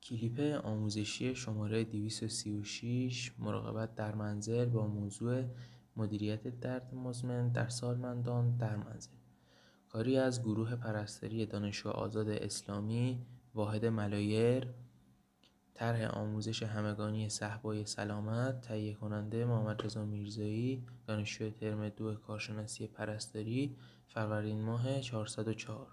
کلیپ آموزشی شماره 236 مراقبت در منزل با موضوع مدیریت درد مزمن در سالمندان در منزل. کاری از گروه پرستاری دانشگاه آزاد اسلامی واحد ملایر. طرح آموزش همگانی صحبای سلامت. تهیه کننده محمد رضا میرزایی، دانشجو ترم 2 کارشناسی پرستاری، فروردین ماه 404.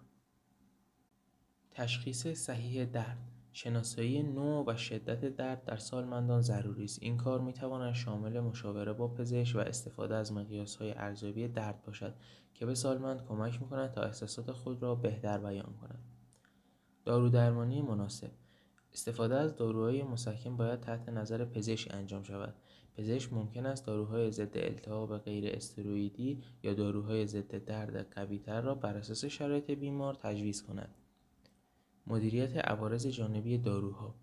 تشخیص صحیح درد. شناسایی نوع و شدت درد در سالمندان ضروری است. این کار می‌تواند شامل مشاوره با پزشک و استفاده از مقیاس‌های ارزیابی درد باشد که به سالمند کمک می‌کند تا احساسات خود را بهتر بیان کند. دارودرمانی مناسب. استفاده از داروهای مسکن باید تحت نظر پزشک انجام شود. پزشک ممکن است داروهای ضد التهاب غیر استروئیدی یا داروهای ضد درد قوی‌تر را بر اساس شرایط بیمار تجویز کند. مدیریت عوارض جانبی داروها.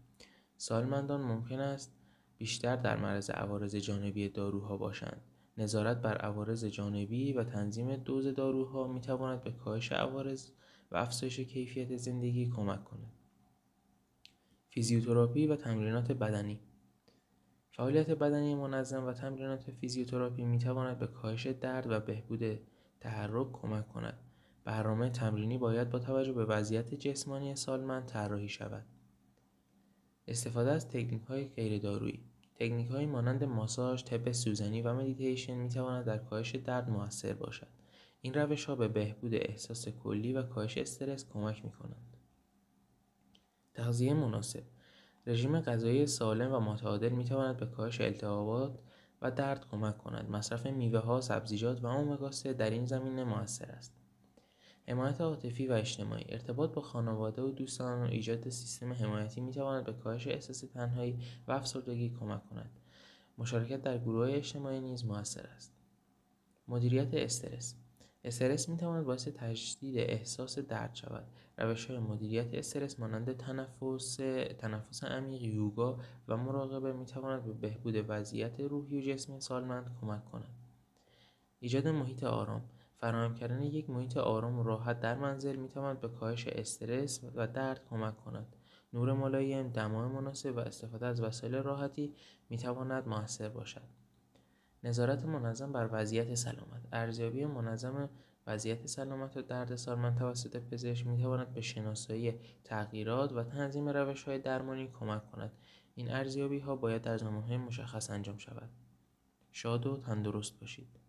سالمندان ممکن است بیشتر در معرض عوارض جانبی داروها باشند. نظارت بر عوارض جانبی و تنظیم دوز داروها می‌تواند به کاهش عوارض و افزایش کیفیت زندگی کمک کند. فیزیوتراپی و تمرینات بدنی. فعالیت بدنی منظم و تمرینات فیزیوتراپی می‌تواند به کاهش درد و بهبود تحرک کمک کند. برنامه تمرینی باید با توجه به وضعیت جسمانی سالمند طراحی شود. استفاده از تکنیک‌های غیردارویی. تکنیک‌هایی مانند ماساژ، طب سوزنی و مدیتیشن می‌تواند در کاهش درد مؤثر باشد. این روش‌ها به بهبود احساس کلی و کاهش استرس کمک می‌کنند. تغذیه مناسب. رژیم غذایی سالم و متعادل می‌تواند به کاهش التهابات و درد کمک کند. مصرف میوه‌ها، سبزیجات و امگا 3 در این زمینه مؤثر است. حمایت عاطفی و اجتماعی. ارتباط با خانواده و دوستان و ایجاد سیستم حمایتی می‌تواند به کاهش احساس تنهایی و افسردگی کمک کند. مشارکت در گروه‌های اجتماعی نیز مؤثر است. مدیریت استرس. استرس می‌تواند باعث تشدید احساس درد شود. روش‌های مدیریت استرس مانند تنفس عمیق، یوگا و مراقبه می‌تواند به بهبود وضعیت روحی و جسمی سالمند کمک کند. ایجاد محیط آرام. فراهم کردن یک محیط آرام و راحت در منزل می‌تواند به کاهش استرس و درد کمک کند. نور ملایم، دمای مناسب و استفاده از وسایل راحتی می‌تواند مؤثر باشد. نظارت منظم بر وضعیت سلامت. ارزیابی منظم وضعیت سلامت و درد سالمند توسط پزشک می‌تواند به شناسایی تغییرات و تنظیم روش‌های درمانی کمک کند. این ارزیابی‌ها باید در زمان‌های مشخص انجام شود. شاد و تندرست باشید.